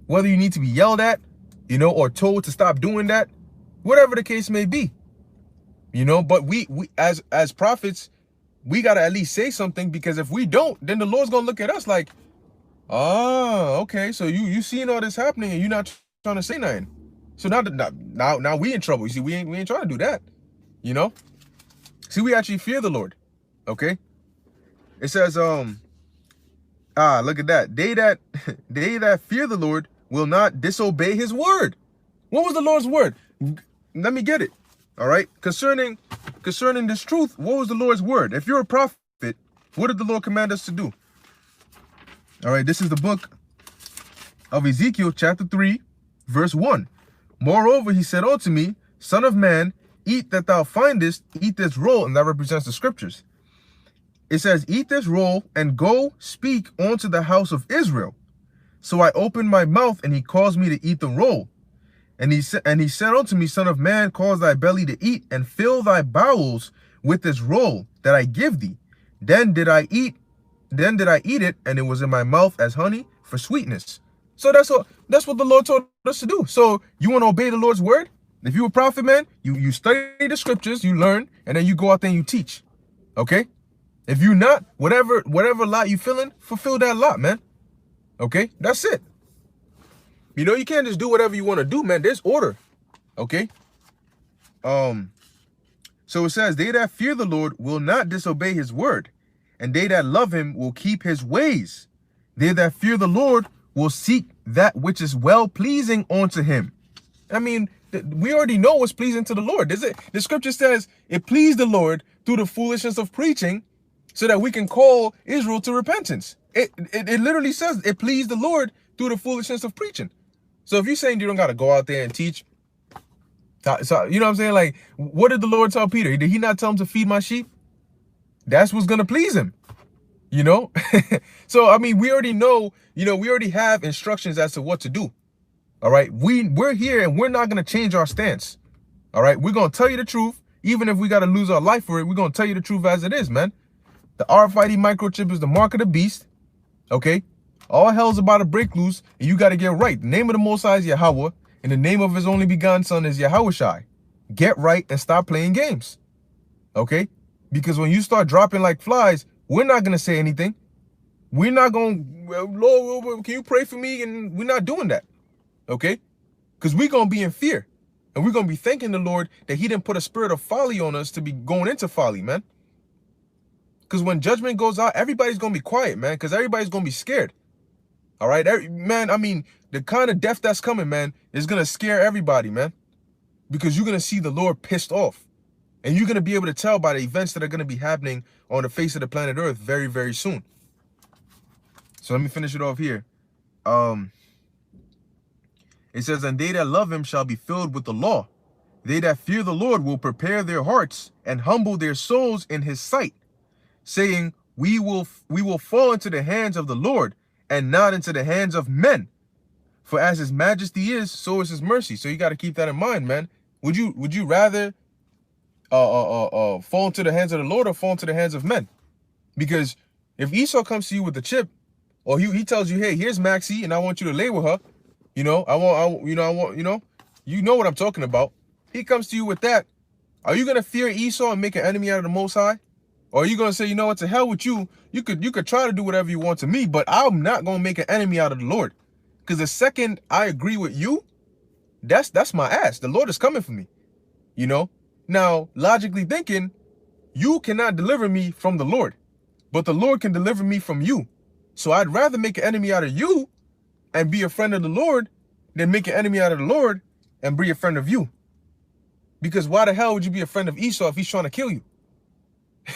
Whether you need to be yelled at, you know, or told to stop doing that, whatever the case may be. You know, but we as prophets, we got to at least say something, because if we don't, then the Lord's going to look at us like, oh, okay, so you seeing all this happening and you're not trying to say nothing. So now we in trouble. You see, we ain't trying to do that. You know? See, we actually fear the Lord. Okay? It says, look at that. They that fear the Lord will not disobey his word. What was the Lord's word? Let me get it. All right? Concerning this truth, what was the Lord's word? If you're a prophet, what did the Lord command us to do? All right, this is the book of Ezekiel, chapter 3, verse 1. Moreover, he said unto me, Son of man, eat that thou findest, eat this roll, and that represents the scriptures. It says, eat this roll, and go speak unto the house of Israel. So I opened my mouth, and he caused me to eat the roll. And he said unto me, Son of man, cause thy belly to eat, and fill thy bowels with this roll that I give thee. Then did I eat it, and it was in my mouth as honey for sweetness. So that's what the Lord told us to do. So you want to obey the Lord's word? If you're a prophet, man, you study the scriptures, you learn, and then you go out there and you teach. Okay? If you not, whatever lot you feeling, fulfill that lot, man. Okay? That's it. You know, you can't just do whatever you want to do, man. There's order. Okay? So it says, they that fear the Lord will not disobey his word, and they that love him will keep his ways. They that fear the Lord will seek that which is well-pleasing unto him. I mean, we already know what's pleasing to the Lord. The scripture says it pleased the Lord through the foolishness of preaching so that we can call Israel to repentance. It literally says it pleased the Lord through the foolishness of preaching. So if you're saying you don't got to go out there and teach, so you know what I'm saying? Like, what did the Lord tell Peter? Did he not tell him to feed my sheep? That's what's going to please him. You know? So, I mean, we already know, you know, we already have instructions as to what to do. All right? We're here and we're not going to change our stance. All right? We're going to tell you the truth. Even if we got to lose our life for it, we're going to tell you the truth as it is, man. The RFID microchip is the mark of the beast. Okay? All hell's about to break loose, and you got to get right. The name of the Most High is Yahweh, and the name of his only begotten son is Yahushai. Get right and stop playing games. Okay? Because when you start dropping like flies, we're not going to say anything. We're not going, well, Lord, can you pray for me? And we're not doing that. Okay? Because we're going to be in fear. And we're going to be thanking the Lord that he didn't put a spirit of folly on us to be going into folly, man. Because when judgment goes out, everybody's going to be quiet, man. Because everybody's going to be scared. All right? Man, I mean, the kind of death that's coming, man, is going to scare everybody, man. Because you're going to see the Lord pissed off. And you're going to be able to tell by the events that are going to be happening on the face of the planet Earth very, very soon. So let me finish it off here. It says, and they that love him shall be filled with the law. They that fear the Lord will prepare their hearts and humble their souls in his sight, saying, we will fall into the hands of the Lord and not into the hands of men. For as his majesty is, so is his mercy. So you got to keep that in mind, man. Would you rather fall into the hands of the Lord or fall into the hands of men? Because if Esau comes to you with the chip, or he tells you, hey, here's Maxie, and I want you to lay with her, you know, you know what I'm talking about. He comes to you with that. Are you gonna fear Esau and make an enemy out of the Most High? Or are you gonna say, you know what, to hell with you? You could try to do whatever you want to me, but I'm not gonna make an enemy out of the Lord. Because the second I agree with you, that's my ass. The Lord is coming for me. You know? Now, logically thinking, you cannot deliver me from the Lord, but the Lord can deliver me from you. So I'd rather make an enemy out of you and be a friend of the Lord than make an enemy out of the Lord and be a friend of you. Because why the hell would you be a friend of Esau if he's trying to kill you?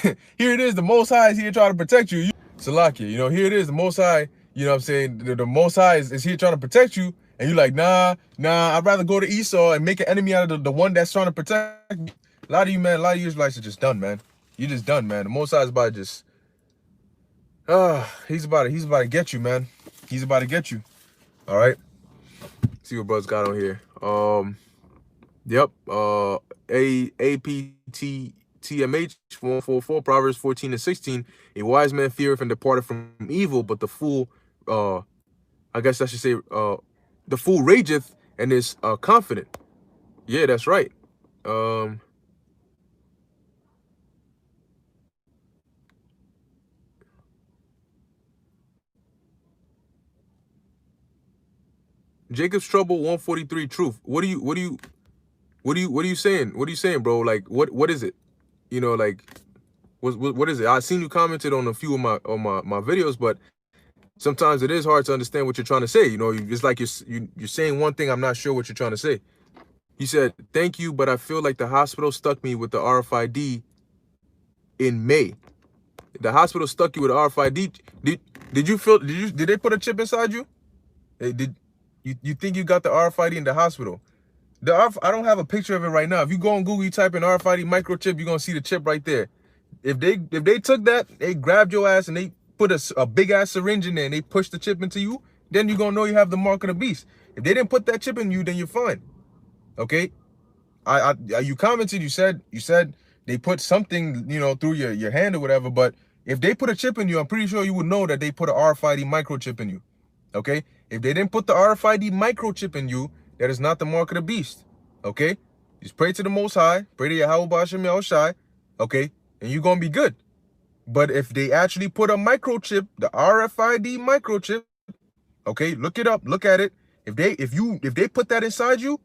Here it is, the Most High is here trying to protect you. Salakia, you know, here it is, the Most High, you know what I'm saying, the Most High is here trying to protect you, and you're like, nah, I'd rather go to Esau and make an enemy out of the one that's trying to protect me. A lot of you, man, a lot of you Israelites are just done, man. You're just done, man. The Most High is about to just, he's about to get you, man. He's about to get you. All right. See what brothers got on here. Yep. APTMH 144, Proverbs 14:16. A wise man feareth and departeth from evil, but the fool, I guess I should say, the fool rageth and is confident. Yeah, that's right. Jacob's Trouble 143 Truth. What are you saying? What are you saying, bro? Like, what is it? You know, like, what is it? I seen you commented on a few of my videos, but sometimes it is hard to understand what you're trying to say. You know, it's like you're saying one thing, I'm not sure what you're trying to say. You said, thank you, but I feel like the hospital stuck me with the RFID in May. The hospital stuck you with the RFID. Did they put a chip inside you? Did you think you got the RFID in the hospital? I don't have a picture of it right now. If you go on Google, you type in RFID microchip, you're gonna see the chip right there. If they took that, they grabbed your ass and they put a big ass syringe in there and they pushed the chip into you, then you're gonna know you have the mark of the beast. If they didn't put that chip in you, then you're fine. Okay? You commented, you said they put something, you know, through your hand or whatever, but if they put a chip in you, I'm pretty sure you would know that they put an RFID microchip in you. Okay? If they didn't put the RFID microchip in you, that is not the mark of the beast. Okay? Just pray to the Most High, pray to Yahweh B'Ashem Yahushai, okay? And you're gonna be good. But if they actually put a microchip, the RFID microchip, okay, look it up, look at it. If they put that inside you,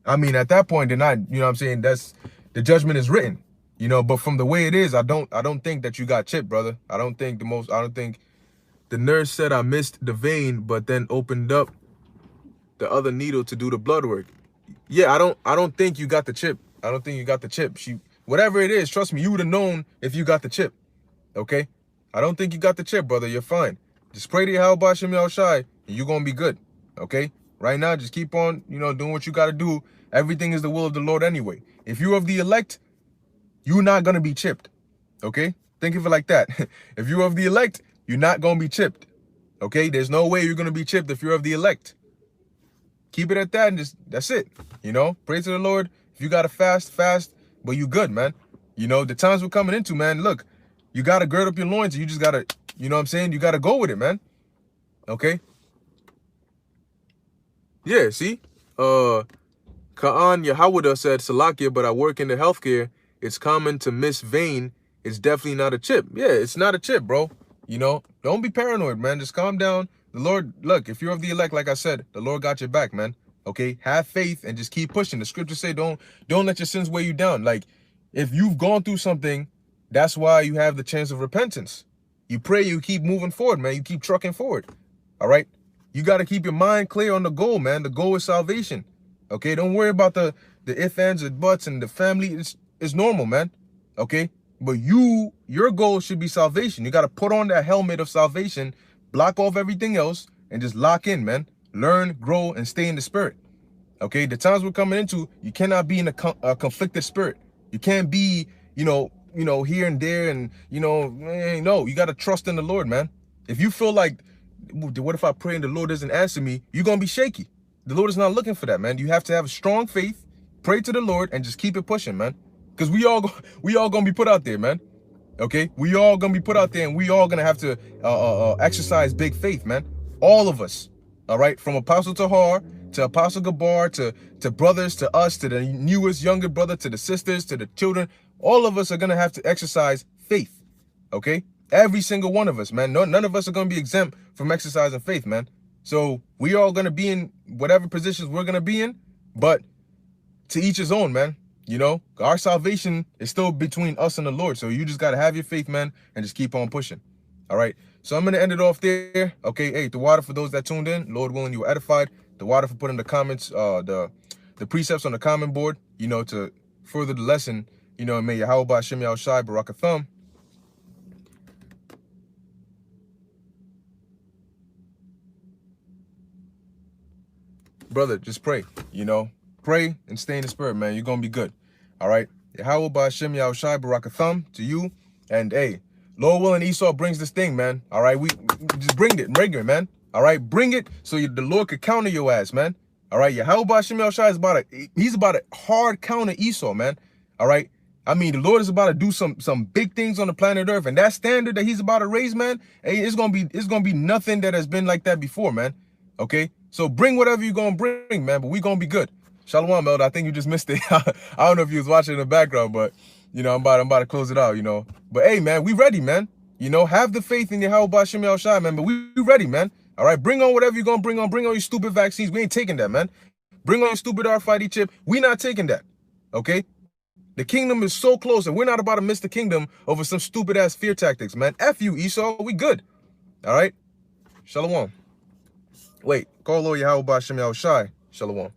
I mean, at that point, then you know what I'm saying, that's the judgment is written. You know, but from the way it is, I don't think that you got chipped, brother. I don't think the nurse said I missed the vein, but then opened up the other needle to do the blood work. Yeah, I don't think you got the chip. I don't think you got the chip. Whatever it is, trust me, you would have known if you got the chip. Okay? I don't think you got the chip, brother. You're fine. Just pray to Yahweh B'Ashem Yahushai, and you're gonna be good. Okay? Right now, just keep on, you know, doing what you gotta do. Everything is the will of the Lord anyway. If you're of the elect, you're not gonna be chipped. Okay? Think of it like that. If you're of the elect, you're not gonna be chipped. Okay? There's no way you're gonna be chipped if you're of the elect. Keep it at that, and that's it. You know, pray to the Lord. If you gotta fast, but you good, man. You know, the times we're coming into, man, look, you gotta gird up your loins, and you just gotta, you know what I'm saying? You gotta go with it, man. Okay? Yeah, see? Ka'an Yahawada said, Salakia, but I work in the healthcare. It's common to miss vein. It's definitely not a chip. Yeah, it's not a chip, bro. You know, don't be paranoid, man. Just calm down. The Lord, look, if you're of the elect, like I said, the Lord got your back, man. Okay? Have faith and just keep pushing. The scriptures say don't let your sins weigh you down. Like, if you've gone through something, that's why you have the chance of repentance. You pray, you keep moving forward, man. You keep trucking forward. All right? You got to keep your mind clear on the goal, man. The goal is salvation. Okay? Don't worry about the ifs, ands, and buts and the family. It's normal, man. Okay? But your goal should be salvation. You got to put on that helmet of salvation, block off everything else, and just lock in, man. Learn, grow, and stay in the spirit. Okay? The times we're coming into, you cannot be in a conflicted spirit. You can't be, you know, you know, here and there, and you know, no, you got to trust in the Lord, man. If you feel like, what if I pray and the Lord doesn't answer me, you're gonna be shaky. The Lord is not looking for that, man. You have to have a strong faith, pray to the Lord, and just keep it pushing, man. Because we all gonna be put out there, man. Okay, we all gonna be put out there, and we all gonna have to exercise big faith, man. All of us. All right, from Apostle Tahar to Apostle Gabar to brothers, to us, to the newest younger brother, to the sisters, to the children. All of us are gonna have to exercise faith. Okay, every single one of us, man. None of us are gonna be exempt from exercising faith, man. So we all gonna be in whatever positions we're gonna be in, but to each his own, man. You know, our salvation is still between us and the Lord. So you just got to have your faith, man, and just keep on pushing. All right. So I'm going to end it off there. Okay. Hey, the water for those that tuned in, Lord willing, you were edified. The water for putting the comments, the precepts on the comment board, you know, to further the lesson, you know, and may Yahweh Ba'Shem Yahushai Barakatham. Brother, just pray, you know. Pray and stay in the spirit, man. You're going to be good. All right. Yahweh Ba'Shem Yahushai Barakatham to you. And hey, Lord willing, Esau brings this thing, man. All right. We just bring it, man. All right. Bring it so the Lord could counter your ass, man. All right. Yahweh Ba'Shem Yahushai he's about to hard counter Esau, man. All right. I mean, the Lord is about to do some big things on the planet Earth. And that standard that he's about to raise, man, hey, it's gonna be nothing that has been like that before, man. Okay. So bring whatever you're gonna bring, man, but we gonna be good. Shalom, Elder. I think you just missed it. I don't know if you was watching in the background, but you know, I'm about to close it out, you know. But hey, man, we ready, man. You know, have the faith in Yahweh Ba'Shem Yahushai, man. But we ready, man. All right, bring on whatever you're gonna bring on. Bring on your stupid vaccines. We ain't taking that, man. Bring on your stupid RFID chip. We not taking that. Okay? The kingdom is so close, and we're not about to miss the kingdom over some stupid ass fear tactics, man. F you, Esau. We good. All right. Shalom. Wait, call Lord Yahweh Ba'Shem Yahushai. Shalom.